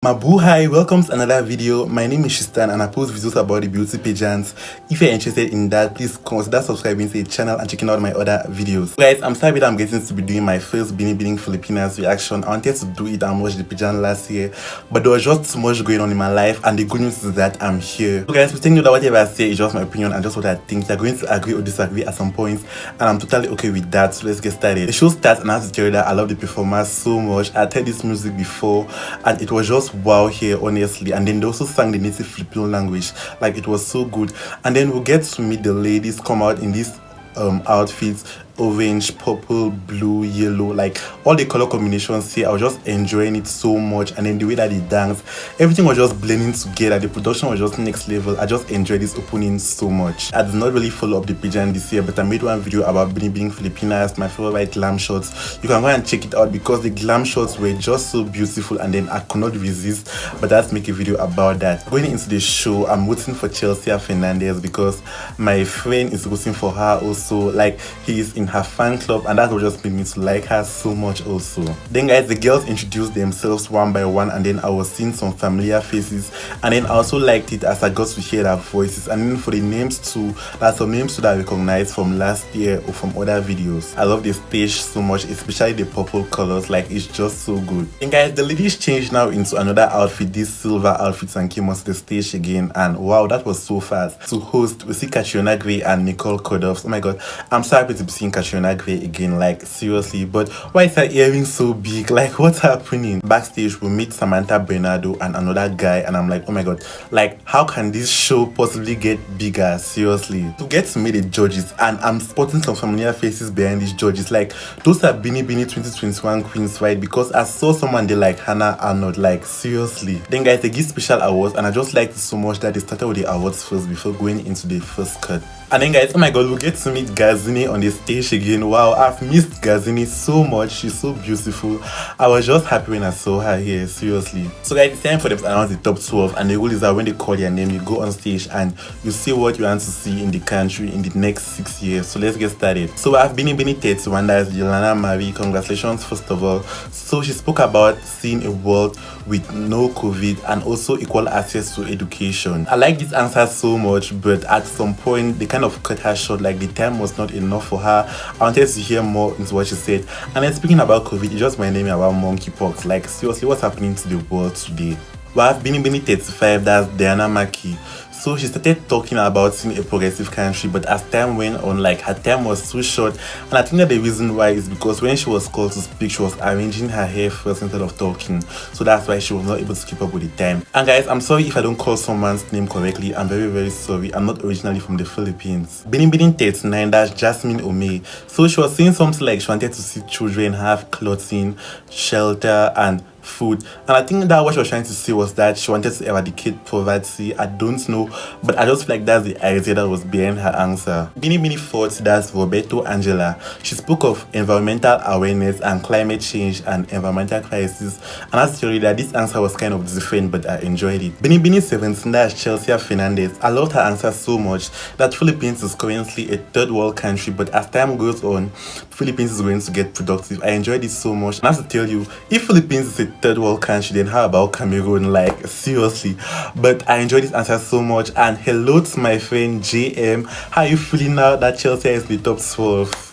Hi, welcome to another video. My name is Shistan and I post videos about the beauty pageants. If you're interested in that, please consider subscribing to the channel and checking out my other videos. Guys, I'm sorry that I'm getting to be doing my first Binibining Pilipinas reaction. I wanted to do it and watch the pageant last year, but there was just too much going on in my life, and the good news is that I'm here. So guys, pretend that whatever I say is just my opinion and just what I think. You're going to agree or disagree at some points, and I'm totally okay with that. So let's get started. The show starts and I have to tell you that I love the performance so much. I heard this music before and it was just wow here, honestly. And then they also sang the native Filipino language, like it was so good. And then we get to meet the ladies come out in these outfits, orange, purple, blue, yellow, like all the color combinations here. I was just enjoying it so much. And then the way that they dance, everything was just blending together. The production was just next level. I just enjoyed this opening so much. I did not really follow up the pageant this year, but I made one video about Binibining Pilipinas, my favorite glam shots. You can go and check it out because the glam shots were just so beautiful, and then I could not resist but let's make a video about that. Going into the show, I'm waiting for Chelsea Fernandez because my friend is waiting for her also. Like, he is in her fan club, and that will just make me to like her so much also. Then guys, the girls introduced themselves one by one, and then I was seeing some familiar faces, and then I also liked it as I got to hear their voices. And then for the names too, there's some names too that I recognized from last year or from other videos. I love the stage so much, especially the purple colors, like it's just so good. And guys, the ladies changed now into another outfit, these silver outfits, and came onto the stage again, and wow, that was so fast. To host, we see 𝐷𝐞𝐫𝐿 and 𝐷𝐞 𝐇𝐞𝐫𝐿. Oh my god, I'm so happy to be seeing 𝐷𝐞𝐫𝐿 again, like seriously. But why is her earring so big? Like, what's happening? Backstage we meet Samantha Bernardo and another guy, and I'm like, oh my god, like how can this show possibly get bigger? Seriously. To get to meet the judges, and I'm spotting some familiar faces behind these judges, like those are Binibining 2021 queens, right? Because I saw someone there like Hannah Arnold, like seriously. Then guys, they give special awards, and I just liked it so much that they started with the awards first before going into the first cut. And then guys, oh my god, we get to meet 𝐷𝐿𝐷𝐿 on the stage again. Wow, I've missed 𝐷𝐿𝐷𝐿 so much. She's so beautiful. I was just happy when I saw her here, seriously. So guys, it's time for them to announce the top 12, and the rule is that when they call your name, you go on stage and you see what you want to see in the country in the next 6 years. So let's get started. So I have Binibining 31, that is Yolanda Marie. Congratulations first of all. So she spoke about seeing a world with no COVID and also equal access to education. I like this answer so much, but at some point they kind of cut her short, like the time was not enough for her. I wanted to hear more into what she said. And then speaking about COVID, it just reminded me about monkeypox. Like seriously, what's happening to the world today? We have Binibining 35, that's Diana Maki. So she started talking about seeing a progressive country, but as time went on, like her time was too short. And I think that the reason why is because when she was called to speak, she was arranging her hair first instead of talking. So that's why she was not able to keep up with the time. And guys, I'm sorry if I don't call someone's name correctly. I'm very sorry. I'm not originally from the Philippines. Binibining 39, that's Jasmine Omei. So she was saying something like she wanted to see children have clothing, shelter, and food. And I think that what she was trying to say was that she wanted to eradicate poverty. I don't know, but I just feel like that's the idea that was behind her answer. Binibining 40, that's Roberto Angela. She spoke of environmental awareness and climate change and environmental crisis, and I have to tell you that this answer was kind of different, but I enjoyed it. Binibining 17, that's Chelsea Fernandez. I loved her answer so much that Philippines is currently a third world country, but as time goes on, Philippines is going to get productive. I enjoyed it so much, and I have to tell you, if Philippines is a third world country, then how about Cameroon? Like seriously. But I enjoyed this answer so much. And hello to my friend JM. How are you feeling now that Chelsea is in the top 12?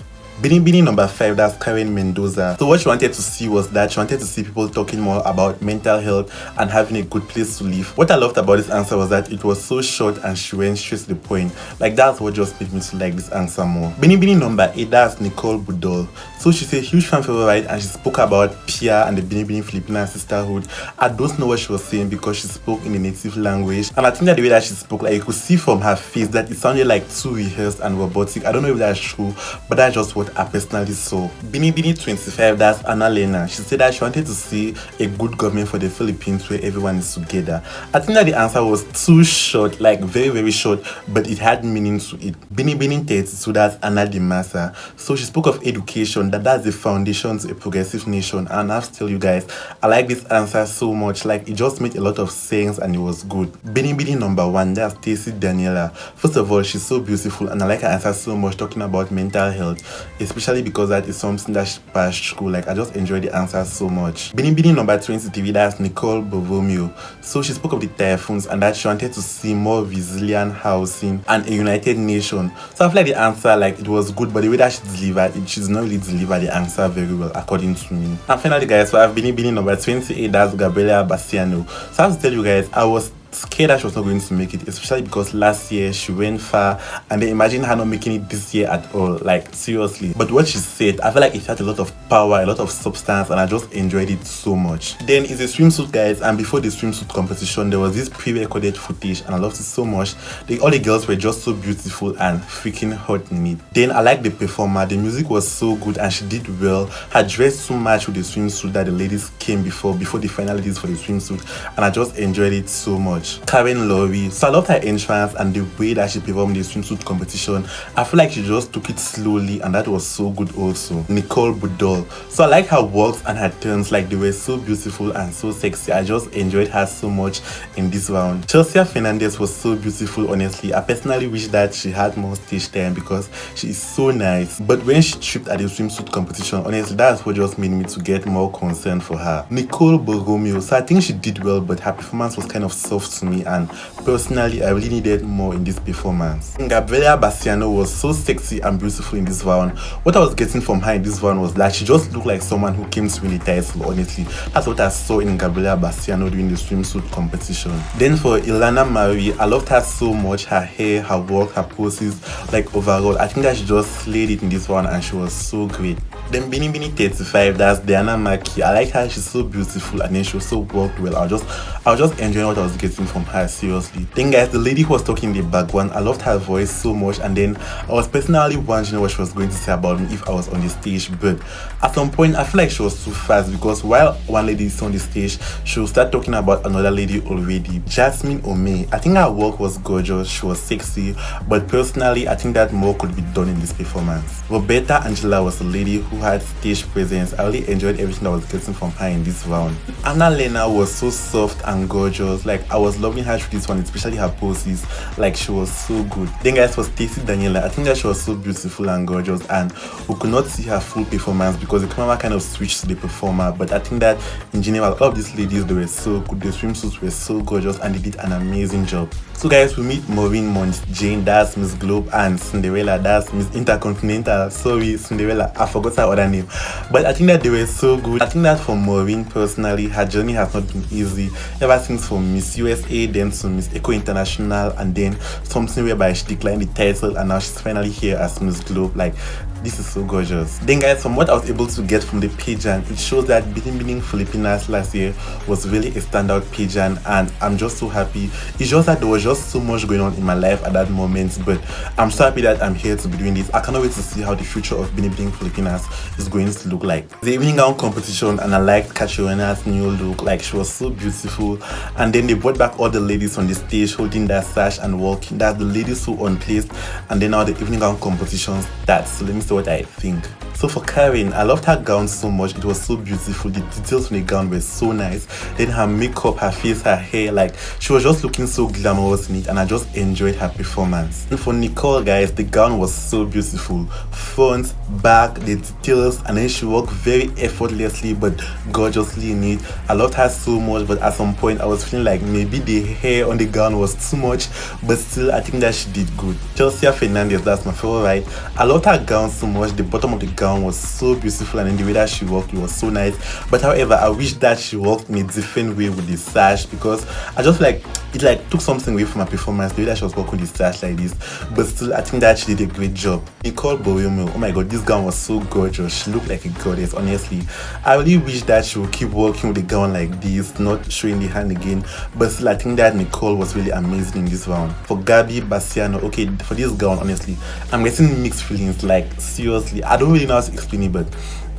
Binibining number 5, that's Karen Mendoza. So what she wanted to see was that she wanted to see people talking more about mental health and having a good place to live. What I loved about this answer was that it was so short and she went straight to the point. Like that's what just made me to like this answer more. Binibining number 8, that's Nicole Budol. So she's a huge fan favorite, and she spoke about Pia and the Binibining Pilipinas sisterhood. I don't know what she was saying because she spoke in the native language, and I think that the way that she spoke, like you could see from her face that it sounded like too rehearsed and robotic. I don't know if that's true, but that's just what I personally saw. Binibining 25, that's Anna Lena. She said that she wanted to see a good government for the Philippines where everyone is together. I think that the answer was too short, like very short, but it had meaning to it. Binibining 32, that's Anna Di Massa. So she spoke of education, that's the foundation to a progressive nation, and I have to tell you guys, I like this answer so much. Like it just made a lot of sense and it was good. Binibining number 1, that's Stacey Daniela. First of all, she's so beautiful and I like her answer so much, talking about mental health. especially because that is something that she passed through. Like, I just enjoyed the answers so much. Binibining number 23, that's 𝐷𝐞 𝐫𝐿. So she spoke of the typhoons and that she wanted to see more resilient housing and a united nation. So I feel like the answer, like, it was good, but the way that she delivered it, she did not really deliver the answer very well, according to me. And finally, guys, so I have Binibining number 28, that's Gabriela Bassiano. So I have to tell you guys, I was scared that she was not going to make it, especially because last year she went far, and then imagine her not making it this year at all, like, seriously. But what she said, I feel like it had a lot of power, a lot of substance, and I just enjoyed it so much. Then it's a swimsuit, guys, and before the swimsuit competition there was this pre-recorded footage and I loved it so much. All the girls were just so beautiful and freaking hot in it. Then I liked the performer, the music was so good and she did well. Her dress so much with the swimsuit that the ladies came before the final ladies for the swimsuit, and I just enjoyed it so much. Karen Laurie, so I loved her entrance and the way that she performed the swimsuit competition. I feel like she just took it slowly and that was so good also. Nicole Budol, so I like her walks and her turns, like they were so beautiful and so sexy. I just enjoyed her so much in this round. Chelsea Fernandez was so beautiful, honestly. I personally wish that she had more stage time because she is so nice, but when she tripped at the swimsuit competition, honestly, that's what just made me to get more concerned for her. 𝐷𝐞 𝐫𝐿, so I think she did well, but her performance was kind of soft to me, and personally I really needed more in this performance. Gabriela Bassiano was so sexy and beautiful in this round. What I was getting from her in this round was that she just looked like someone who came to win the title, honestly. That's what I saw in Gabriela Bassiano during the swimsuit competition. Then for Ilana Marie, I loved her so much, her hair, her work, her poses, like overall I think that she just slayed it in this one and she was so great. Then Binibining 35, that's Diana Maki. I like her, she's so beautiful and then she also worked well. I was just enjoying what I was getting from her, seriously. Then guys, the lady who was talking in the background, I loved her voice so much, and then I was personally wondering what she was going to say about me if I was on the stage, but at some point I feel like she was too fast, because while one lady is on the stage she will start talking about another lady already. Jasmine Omeh, I think her work was gorgeous, she was sexy, but personally I think that more could be done in this performance. Roberta Angela was a lady who had stage presence. I really enjoyed everything I was getting from her in this round. Anna Lena was so soft and gorgeous, like I was loving her through this one, especially her poses, like she was so good. Then guys, for Stacey Daniela, I think that she was so beautiful and gorgeous, and we could not see her full performance because the camera kind of switched to the performer, but I think that in general all of these ladies, they were so good, the swimsuits were so gorgeous and they did an amazing job. So guys, we meet Maureen Mont-Jane, that's Miss Globe, and Cinderella, that's Miss Intercontinental. Sorry Cinderella, I forgot her other name, but I think that they were so good. I think that for Maureen personally, her journey has not been easy ever since from Miss USA, then to Miss Eco International, and then something whereby she declined the title and now she's finally here as Miss Globe. Like, this is so gorgeous. Then guys, from what I was able to get from the pageant, it shows that Binibining Pilipinas last year was really a standout pageant, and I'm just so happy. It's just that there was just so much going on in my life at that moment, but I'm so happy that I'm here to be doing this. I cannot wait to see how the future of Binibining Pilipinas is going to look like. The evening gown competition, and I liked Catriona's new look, like she was so beautiful, and then they brought back all the ladies on the stage holding their sash and walking. That's the ladies who unplaced, and then now the evening gown competition starts. So let me see what I think. So for Karen, I loved her gown so much. It was so beautiful. The details on the gown were so nice. Then her makeup, her face, her hair, like she was just looking so glamorous in it, and I just enjoyed her performance. And for Nicole, guys, the gown was so beautiful. Front, back, the details, and then she worked very effortlessly but gorgeously in it. I loved her so much, but at some point I was feeling like maybe the hair on the gown was too much, but still I think that she did good. Chelsea Fernandez, that's my favorite. I loved her gown so much. The bottom of the gown was so beautiful, and in the way that she walked, it was so nice. But however, I wish that she walked in a different way with the sash, because I just like it like took something away from her performance, the way that she was walking with the sash like this. But still, I think that she did a great job. 𝐷𝐞 𝐫𝐿, oh my god, this gown was so gorgeous. She looked like a goddess, honestly. I really wish that she would keep walking with the gown like this, not showing the hand again. But still, I think that Nicole was really amazing in this round. For Bb Bassiano, okay, for this gown, honestly, I'm getting mixed feelings. Like, seriously, I don't really know how to explain it, but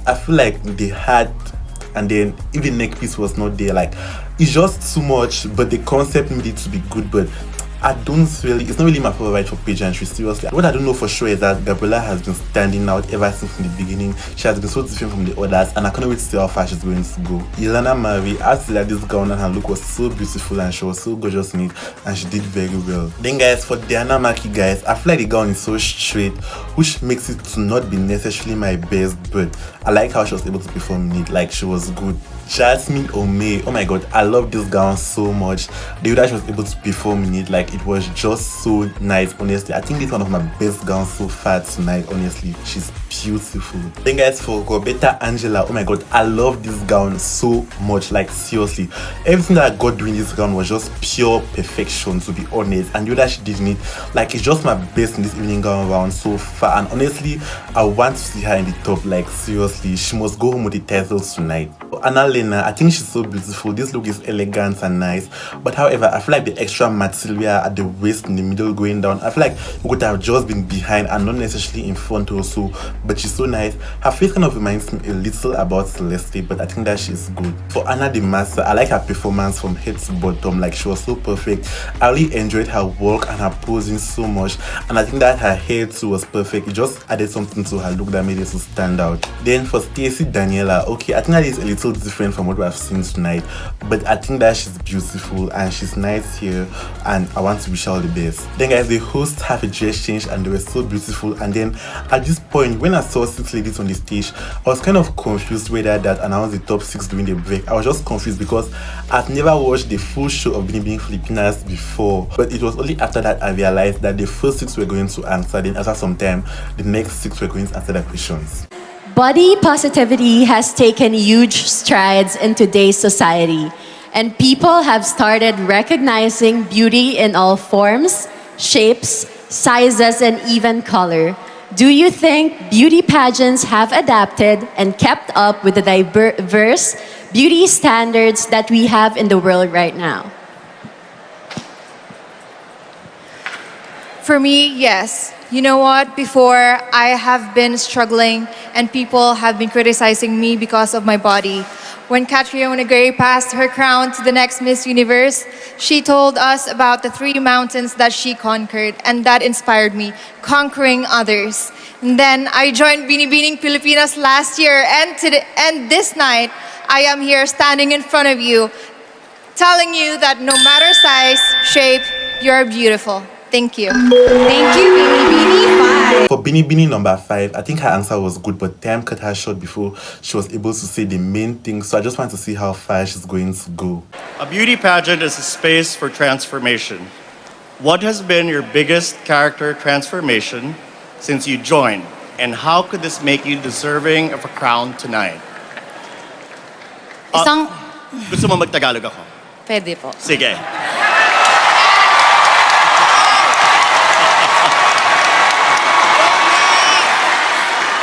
I feel like the hat and then even neck piece was not there. Like, it's just too much, but the concept made it to be good, but It's not really my favorite for pageantry, seriously. What I don't know for sure is that Gabriella has been standing out ever since from the beginning. She has been so different from the others, and I can't wait to see how far she's going to go. Ilana Marie, I see that this gown and her look was so beautiful and she was so gorgeous in it, and she did very well. Then guys, for Diana Maki guys, I feel like the gown is so straight, which makes it to not be necessarily my best, but I like how she was able to perform in it. Like, she was good. Jasmine Omei, oh my god, I love this gown so much. The way that she was able to perform in it, like, it was just so nice. Honestly, I think it's one of my best gowns so far tonight. Honestly, she's beautiful. Then guys, for Roberta Angela, oh my god, I love this gown so much. Like, seriously, everything that I got doing this gown was just pure perfection, to be honest. And the way that she did in it, like, it's just my best in this evening gown round so far. And honestly, I want to see her in the top. Like, seriously, she must go home with the titles tonight. Anna Lena, I think she's so beautiful. This look is elegant and nice, but however, I feel like the extra material at the waist in the middle going down, I feel like it could have just been behind and not necessarily in front also. But she's so nice. Her face kind of reminds me a little about Celeste, but I think that she's good. For Anna the Master, I like her performance from head to bottom. Like, she was so perfect. I really enjoyed her walk and her posing so much, and I think that her hair too was perfect. It just added something to her look that made it to stand out. Then for Stacey Daniela, okay, I think that is a little different from what we have seen tonight, but I think that she's beautiful and she's nice here, and I want to wish her all the best. Then guys, the hosts have a dress change and they were so beautiful. And then at this point, when I saw 6 ladies on the stage, I was kind of confused whether that announced the top 6 during the break. I was just confused because I've never watched the full show of Binibining Pilipinas before, but it was only after that I realized that the first 6 were going to answer, then after some time the next 6 were going to answer the questions. Body positivity has taken huge strides in today's society, and people have started recognizing beauty in all forms, shapes, sizes, and even color. Do you think beauty pageants have adapted and kept up with the diverse beauty standards that we have in the world right now? For me, yes. You know what? Before, I have been struggling and people have been criticizing me because of my body. When Catriona Gray passed her crown to the next Miss Universe, she told us about the 3 mountains that she conquered, and that inspired me, conquering others. And then I joined Binibining Pilipinas last year, and this night, I am here standing in front of you, telling you that no matter size, shape, you're beautiful. Thank you. Thank you, Binibining 5. For Binibining number 5, I think her answer was good, but time cut her short before she was able to say the main thing. So I just want to see how far she's going to go. A beauty pageant is a space for transformation. What has been your biggest character transformation since you joined? And how could this make you deserving of a crown tonight? Gusto mo mag-Tagalog ako? Pwede po. Sige.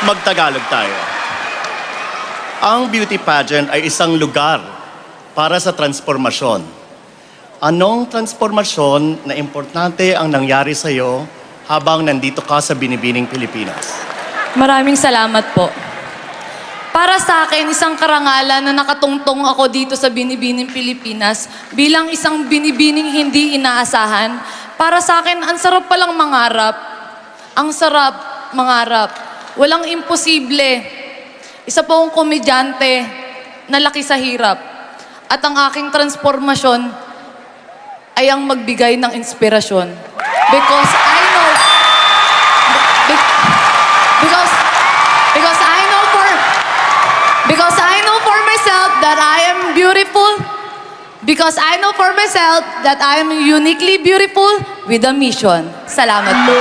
Magtagalog tayo. Ang beauty pageant ay isang lugar para sa transformasyon. Anong transformasyon na importante ang nangyari sa iyo habang nandito ka sa Binibining Pilipinas? Maraming salamat po. Para sa akin, isang karangalan na nakatungtong ako dito sa Binibining Pilipinas bilang isang binibining hindi inaasahan. Para sa akin, ang sarap palang mangarap. Ang sarap mangarap. Walang imposible. Isa po akong komedyante na laki sa hirap. At ang aking transformasyon ay ang magbigay ng inspirasyon. Because I know... Because I know for myself that I am beautiful. Because I know for myself that I am uniquely beautiful with a mission. Salamat po.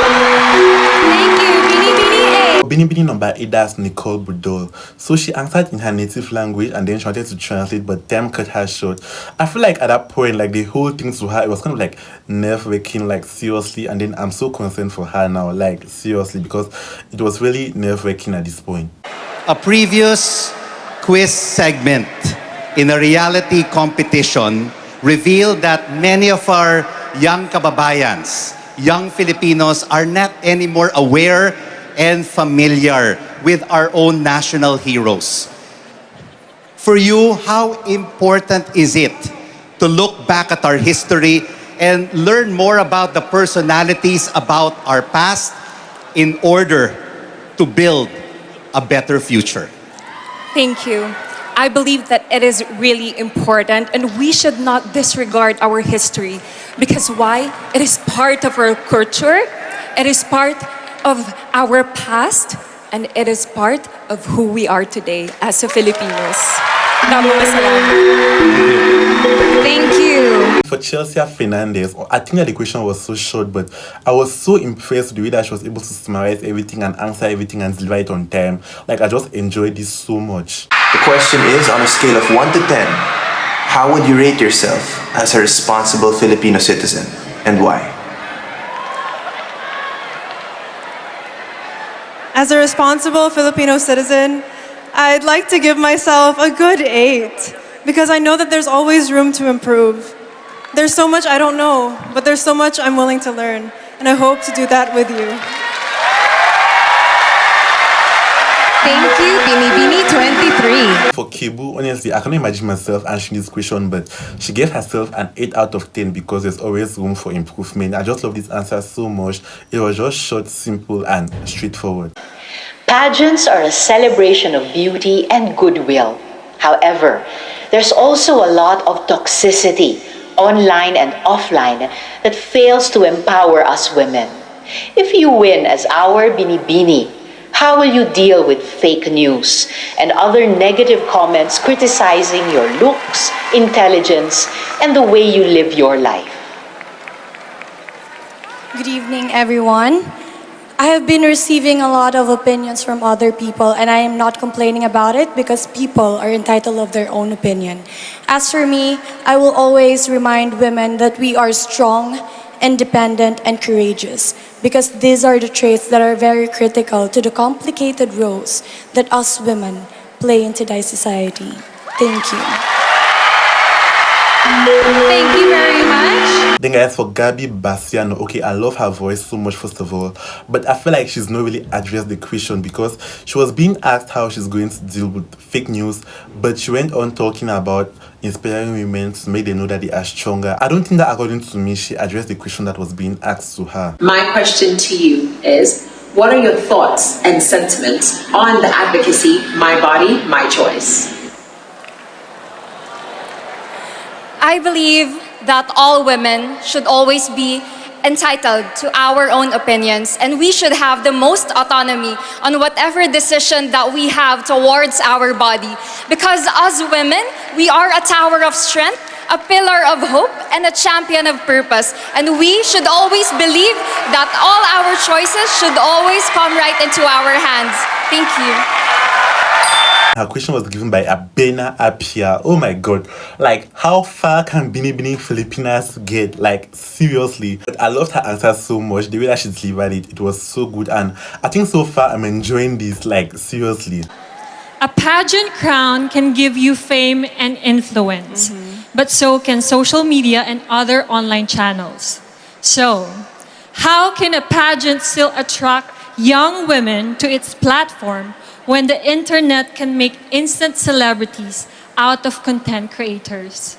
Thank you, Binibining 8. Binibining number 8, that's Nicole Budol. So she answered in her native language and then she wanted to translate, but time cut her short. I feel like at that point, like the whole thing to her, it was kind of like nerve-wracking, like seriously. And then I'm so concerned for her now, like seriously, because it was really nerve-wracking at this point. A previous quiz segment in a reality competition revealed that many of our young kababayans, young Filipinos, are not anymore aware and familiar with our own national heroes. For you, how important is it to look back at our history and learn more about the personalities about our past in order to build a better future. Thank you. I believe that it is really important and we should not disregard our history. Because why? It is part of our culture, it is part of our past, and it is part of who we are today as a Filipinos. Maraming salamat. Thank you. For Chelsea Fernandez, I think that the question was so short, but I was so impressed with the way that she was able to summarize everything and answer everything and deliver it on time. Like, I just enjoyed this so much. The question is, on a scale of 1 to 10, how would you rate yourself as a responsible Filipino citizen, and why? As a responsible Filipino citizen, I'd like to give myself a good 8 because I know that there's always room to improve. There's so much I don't know, but there's so much I'm willing to learn, and I hope to do that with you. Thank you, Binibining 23. For Kibu, honestly, I cannot imagine myself answering this question, but she gave herself an 8 out of 10 because there's always room for improvement. I just love this answer so much. It was just short, simple, and straightforward. Pageants are a celebration of beauty and goodwill. However, there's also a lot of toxicity, online and offline, that fails to empower us women. If you win as our Binibini, how will you deal with fake news and other negative comments criticizing your looks, intelligence, and the way you live your life? Good evening, everyone. I have been receiving a lot of opinions from other people, and I am not complaining about it because people are entitled of their own opinion. As for me, I will always remind women that we are strong, independent, and courageous, because these are the traits that are very critical to the complicated roles that us women play in today's society. Thank you. Thank you very much. Then guys, for Gabby Bassiano, okay, I love her voice so much first of all, but I feel like she's not really addressed the question because she was being asked how she's going to deal with fake news, but she went on talking about inspiring women to make them know that they are stronger. I don't think that, according to me, she addressed the question that was being asked to her. My question to you is, what are your thoughts and sentiments on the advocacy, my body, my choice? I believe that all women should always be entitled to our own opinions, and we should have the most autonomy on whatever decision that we have towards our body. Because as women, we are a tower of strength, a pillar of hope, and a champion of purpose. And we should always believe that all our choices should always come right into our hands. Thank you. Her question was given by Abena Apia. Oh my god. Like, how far can Binibining Pilipinas get? Like, seriously. But I loved her answer so much. The way that she delivered it, it was so good. And I think so far I'm enjoying this, like, seriously. A pageant crown can give you fame and influence, but so can social media and other online channels. So, how can a pageant still attract young women to its platform when the internet can make instant celebrities out of content creators?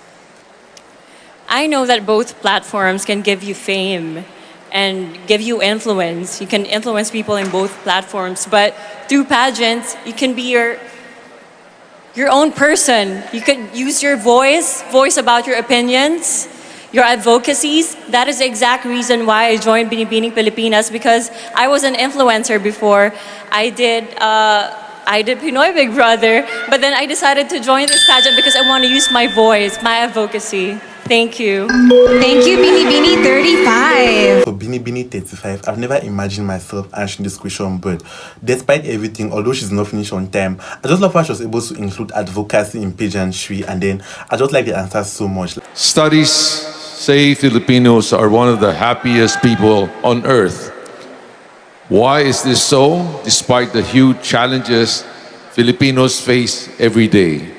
I know that both platforms can give you fame and give you influence. You can influence people in both platforms, but through pageants, you can be your own person. You could use your voice about your opinions, your advocacies. That is the exact reason why I joined Binibining Pilipinas, because I was an influencer before. I did Pinoy Big Brother, but then I decided to join this pageant because I want to use my voice, my advocacy. Thank you. Thank you, Binibining 35. For Binibining 35, I've never imagined myself answering this question, but despite everything, although she's not finished on time, I just love how she was able to include advocacy in pageantry, and then I just like the answer so much. Studies say Filipinos are one of the happiest people on earth. Why is this so, despite the huge challenges Filipinos face every day?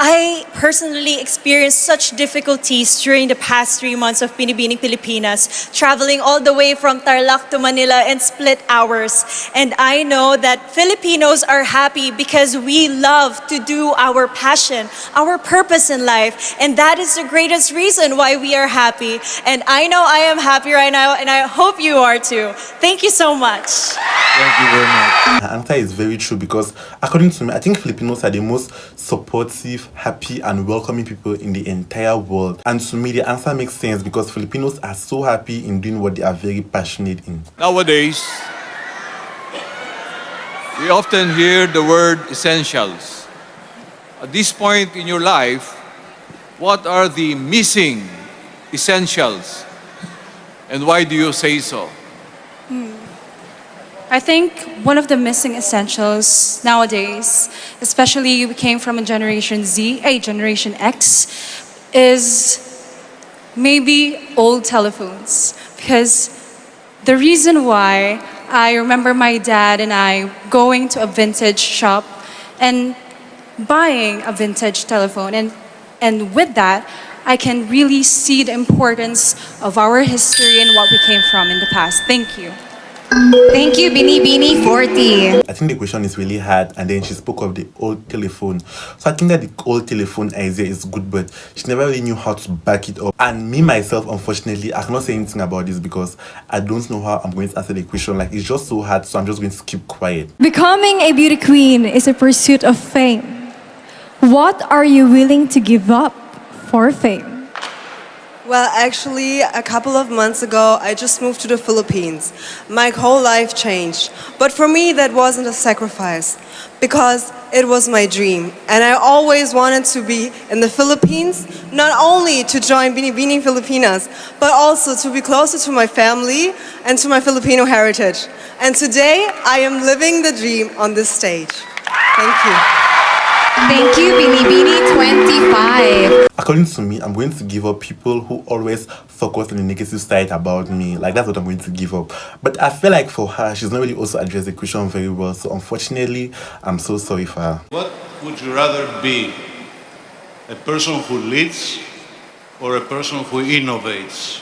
I personally experienced such difficulties during the past 3 months of Binibining Pilipinas, traveling all the way from Tarlac to Manila in split hours. And I know that Filipinos are happy because we love to do our passion, our purpose in life. And that is the greatest reason why we are happy. And I know I am happy right now, and I hope you are too. Thank you so much. Thank you very much. Her answer is very true because according to me, I think Filipinos are the most supportive, happy and welcoming people in the entire world. And to me, the answer makes sense because Filipinos are so happy in doing what they are very passionate in. Nowadays, we often hear the word essentials. At this point in your life, what are the missing essentials? And why do you say so? I think one of the missing essentials nowadays, especially we came from a Generation Generation X, is maybe old telephones. Because the reason why I remember my dad and I going to a vintage shop and buying a vintage telephone, and with that, I can really see the importance of our history and what we came from in the past. Thank you. Thank you, Binibining 40. I think the question is really hard, and then she spoke of the old telephone. So I think that the old telephone idea is good, but she never really knew how to back it up. And me, myself, unfortunately, I cannot say anything about this because I don't know how I'm going to answer the question. Like, it's just so hard, so I'm just going to keep quiet. Becoming a beauty queen is a pursuit of fame. What are you willing to give up for fame? Well, actually, a couple of months ago, I just moved to the Philippines. My whole life changed. But for me, that wasn't a sacrifice because it was my dream. And I always wanted to be in the Philippines, not only to join Binibining Pilipinas, but also to be closer to my family and to my Filipino heritage. And today, I am living the dream on this stage. Thank you. Thank you, Binibining 25. According to me, I'm going to give up people who always focus on the negative side about me. Like, that's what I'm going to give up. But I feel like for her, she's not really also addressed the question very well. So unfortunately, I'm so sorry for her. What would you rather be? A person who leads or a person who innovates?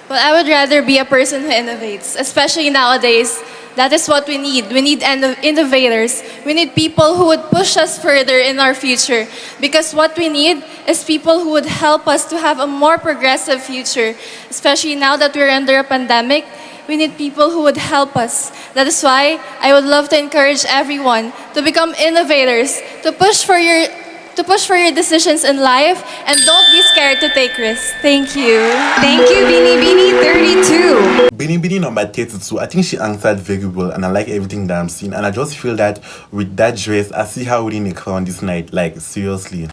Well, I would rather be a person who innovates, especially nowadays. That is what we need. We need innovators. We need people who would push us further in our future. Because what we need is people who would help us to have a more progressive future. Especially now that we're under a pandemic, we need people who would help us. That is why I would love to encourage everyone to become innovators, to push for your decisions in life, and don't be scared to take risks. Thank you. Thank you, Binibining 32. Binibining number 32, I think she answered very well, and I like everything that I'm seeing. And I just feel that with that dress, I see her winning a crown this night. Like, seriously.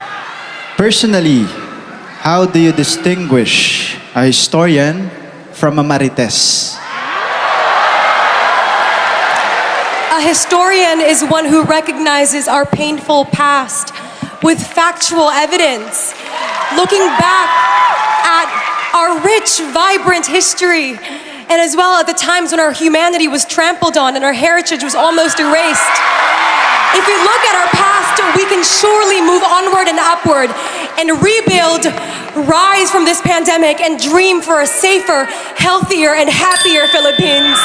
Personally, how do you distinguish a historian from a marites? A historian is one who recognizes our painful past with factual evidence, looking back at our rich, vibrant history, and as well at the times when our humanity was trampled on and our heritage was almost erased. If we look at our past, we can surely move onward and upward and rebuild, rise from this pandemic, and dream for a safer, healthier, and happier Philippines.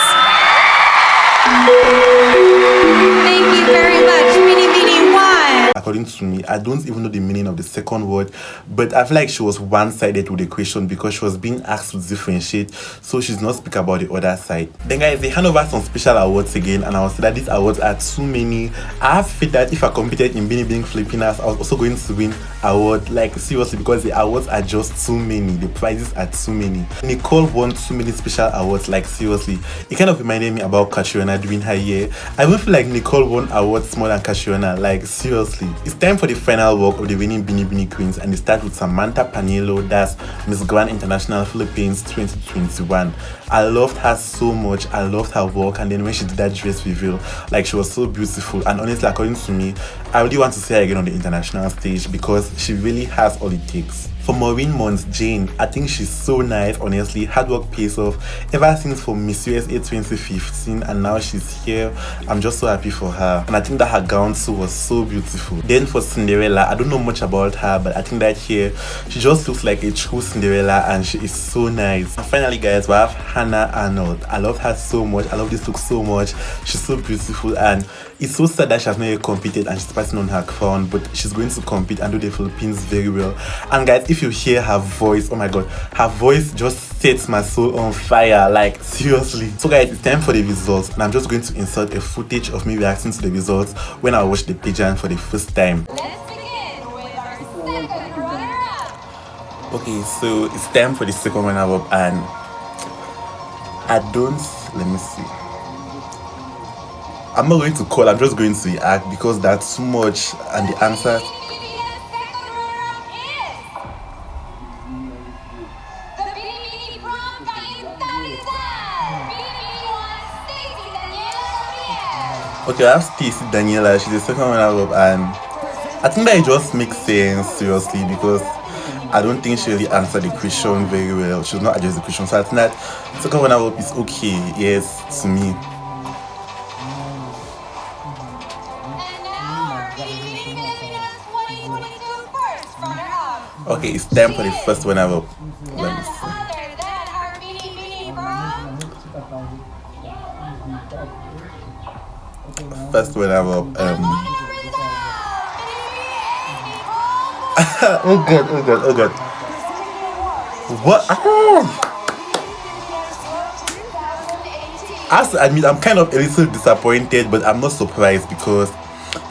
Thank you very much, Binibining 1. According to me, I don't even know the meaning of the second word, but I feel like she was one-sided with the question because she was being asked to differentiate, so she's not speak about the other side. Then guys, they hand over some special awards again, and I was that these awards are too many. I have faith that if I competed in Binibining Pilipinas, I was also going to win award, like seriously, because the awards are just too many. The prizes are too many. Nicole won too many special awards, like seriously. It kind of reminded me about 𝐷𝐞𝐿 during her year. I don't feel like Nicole won awards more than 𝐷𝐞𝐿, like seriously. It's time for the final walk of the winning Binibining Queens, and it starts with Samantha Paniello, that's Miss Grand International Philippines 2021. I loved her so much. I loved her walk, and then when she did that dress reveal, like she was so beautiful. And honestly, according to me, I really want to see her again on the international stage because she really has all it takes. For Maureen Mons Jane, I think she's so nice, honestly. Hard work pays off. Ever since for Miss USA 2015 and now she's here, I'm just so happy for her. And I think that her gown too was so beautiful. Then for Cinderella, I don't know much about her, but I think that here, she just looks like a true Cinderella and she is so nice. And finally guys, we have Hannah Arnold. I love her so much. I love this look so much. She's so beautiful and it's so sad that she has not yet competed and she's passing on her crown, but she's going to compete and do the Philippines very well. And guys, if you hear her voice, oh my god, her voice just sets my soul on fire, like seriously. So guys, it's time for the results and I'm just going to insert a footage of me reacting to the results when I watched the pageant for the first time. Let's begin with our second runner-up. Okay, so it's time for the second runner-up and let me see. I'm not going to call, I'm just going to react because that's too much and the answer. Okay, I have Stacey Daniela, she's the second runner-up and I think that it just makes sense, seriously, because I don't think she really answered the question very well. She was not addressed the question, so I think that second runner-up is okay, yes, to me. Okay, it's time for the first runner-up. Let me see. First runner-up. Oh god. What? I have to admit, I'm kind of a little disappointed, but I'm not surprised because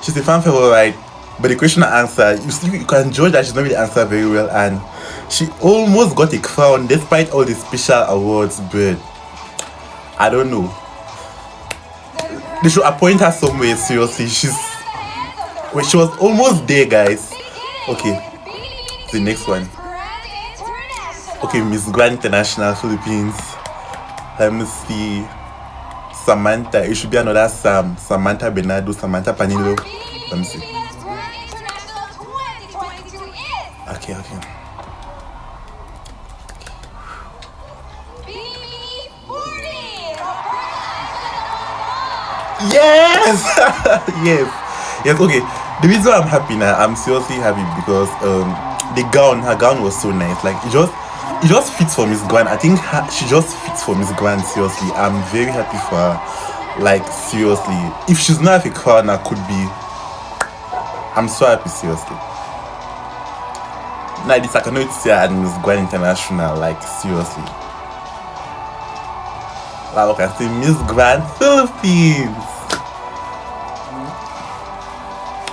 she's a fan favorite. But the question I answered, you can judge that she's not really answered very well, and she almost got a crown despite all the special awards, but I don't know. They should appoint her somewhere, seriously. She was almost there, guys. Okay, the next one. Okay, Miss Grand International Philippines. Let me see. Samantha, it should be another Sam. Samantha Bernardo, Samantha Panilo. Let me see. Okay. Yes! yes, okay. The reason I'm happy now, I'm seriously happy because her gown was so nice. Like it just fits for Miss Gwen. I think she just fits for Miss Gwen, seriously. I'm very happy for her. Like seriously. If she's not a crown, I could be. I'm so happy, seriously. Now this I cannot say at Miss Gwen International, like seriously. Like I say Miss Grand Philippines.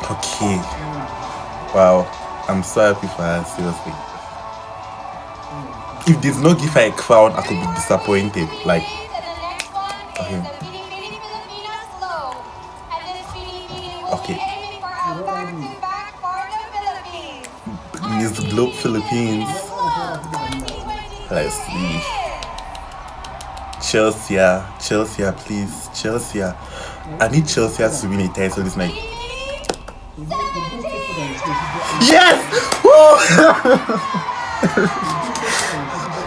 Okay. Wow. I'm so happy for her, seriously. If there's no give her a crown, I could be disappointed. Like okay. Miss Globe Philippines. Let's see. Chelsea, please. Chelsea. I need Chelsea to win a title this night. Yes! Woo!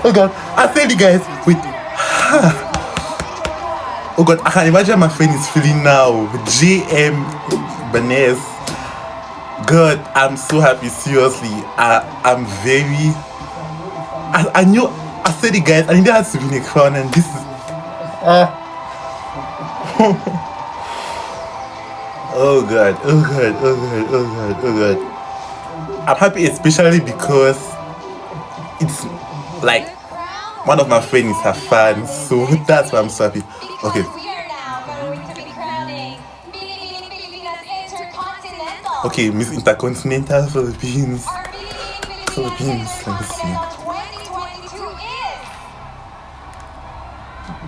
Oh god, I said it, guys. Wait. Oh god, I can imagine my friend is feeling now. JM Benes. God, I'm so happy, seriously. I'm very. I knew. I said it, guys. I needed her to win a crown, and this is. Oh god. I'm happy, especially because it's like one of my friends is her fan, so that's why I'm so happy. Okay. Okay, Miss Intercontinental Philippines. Let me see.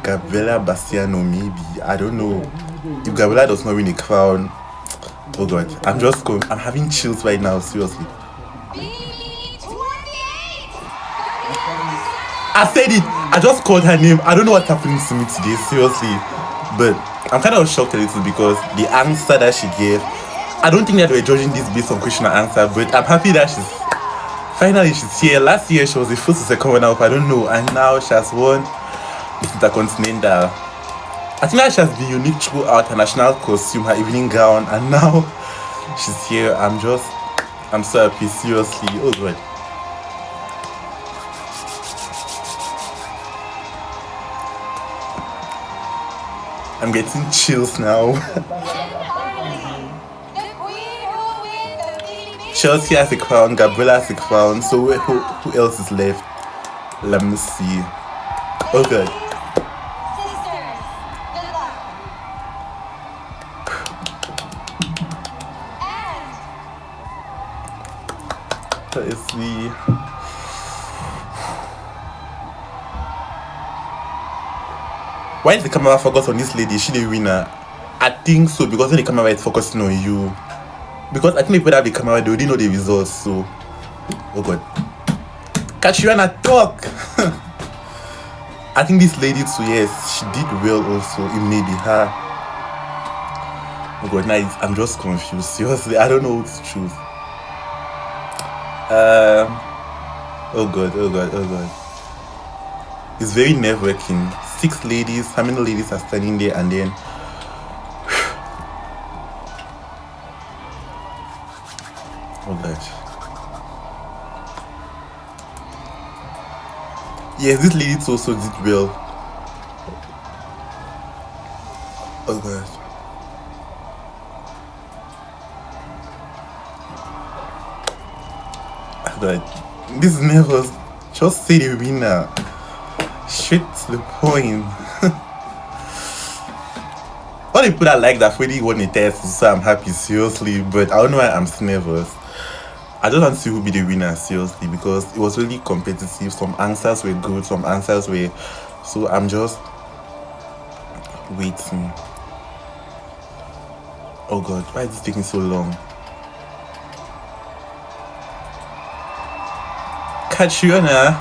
Gabriela Bastiano, maybe. I don't know. If Gabriela does not win a crown, oh god, I'm having chills right now, seriously. I said it. I just called her name. I don't know what's happening to me today, seriously. But I'm kind of shocked a little because the answer that she gave, I don't think that we're judging this based on question and answer, but I'm happy that she's Finally, she's here. Last year, she was the first or second runner up, I don't know. And now she has won the Intercontinental. I think that she has been unique throughout her national costume, her evening gown. And now she's here. I'm so happy, seriously. Oh, God. I'm getting chills now. Chelsea has a crown, Gabriella has a crown, so who else is left? Let me see. Oh god. Let's see. Why is the camera focused on this lady? Is she the winner? I think so, because when the camera is focusing on you. Because I think they put out the camera, they already know the results, so. Oh god. Catriona, talk! I think this lady too, yes, she did well also. It may be her. Oh god, now I'm just confused. Seriously, I don't know what to choose. Oh god. It's very nerve-wracking. 6 ladies, how many ladies are standing there and then oh god. Yes, this lady also did well. Oh god. Oh god. This is nervous. Just say the winner. Straight to the point. All the people that like that really won the test, so I'm happy, seriously. But I don't know why I'm still nervous. I just want to see who be the winner, seriously, because it was really competitive. Some answers were good, some answers were. So I'm just waiting. Oh god, why is this taking so long? Catriona.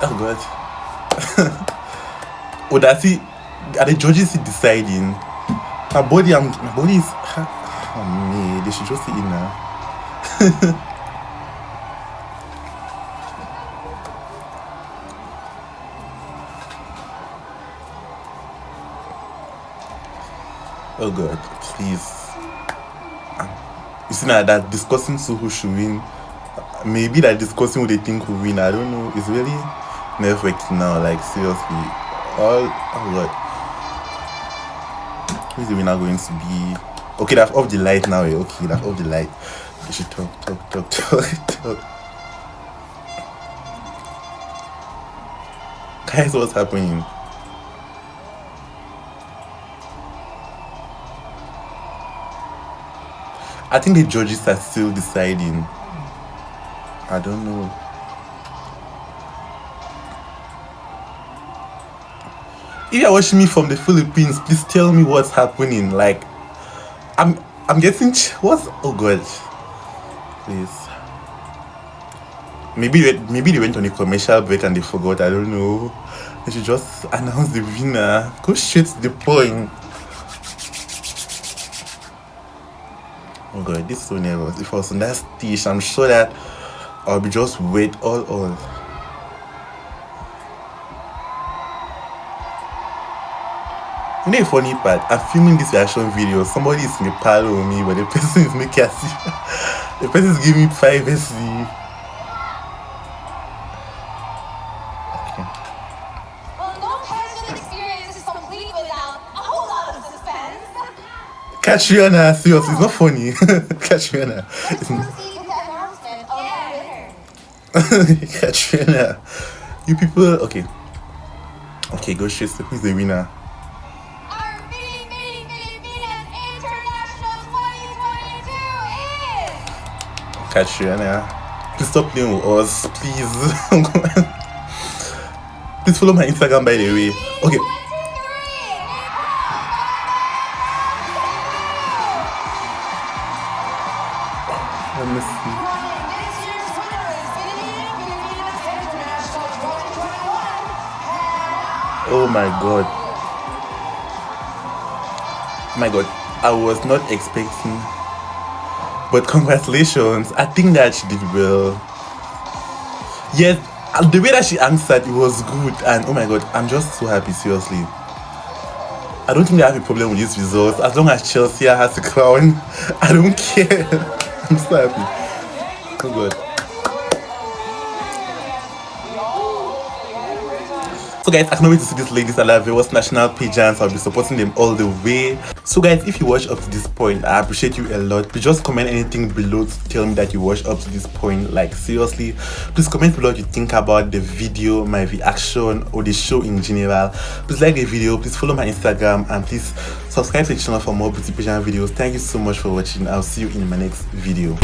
Oh god. Oh, that's it. Are the judges deciding? My body is. Oh man, they should just sit in now. Oh god, please. You see now that discussing who should win. Maybe that discussing who they think will win. I don't know. It's really nerve-wracking now, like seriously. Oh god. Who's the winner going to be? Okay, that's off the light now. Okay, that's off the light. You should talk. Guys, what's happening? I think the judges are still deciding. I don't know. If you're watching me from the Philippines, please tell me what's happening. Like, I'm getting what's oh god. Please. Maybe they went on a commercial break and they forgot. I don't know. They should just announce the winner. Go straight to the point. Oh god, this is so nervous. If I was on that stage, I'm sure that I'll be just wait all. You know the funny part? I'm filming this reaction video. Somebody is in the parlor with me, but the person is making us see. The person is giving me privacy. Okay. Well, no pageant experience is complete without a whole lot of suspense. Catriona, seriously, it's not funny. Catriona. Let's proceed with the announcement of our winner. Catriona. You people, okay. Okay, go straight to who's the winner. Our Binibining Pilipinas International 2022 is... Catriona. Please stop playing with us, please. Please follow my Instagram, by the way. Okay. Let me see. Oh my god. My god, I was not expecting. But congratulations. I think that she did well. Yes, the way that she answered, it was good. And oh my god, I'm just so happy, seriously. I don't think I have a problem with these results. As long as Chelsea has the crown, I don't care. I'm so happy. Oh god. So guys, I can't wait to see these ladies at like various national pageants. I'll be supporting them all the way. So guys, if you watch up to this point, I appreciate you a lot. Please just comment anything below to tell me that you watched up to this point. Like seriously, please comment below what you think about the video, my reaction, or the show in general. Please like the video, please follow my Instagram, and please subscribe to the channel for more beauty pageant videos. Thank you so much for watching. I'll see you in my next video.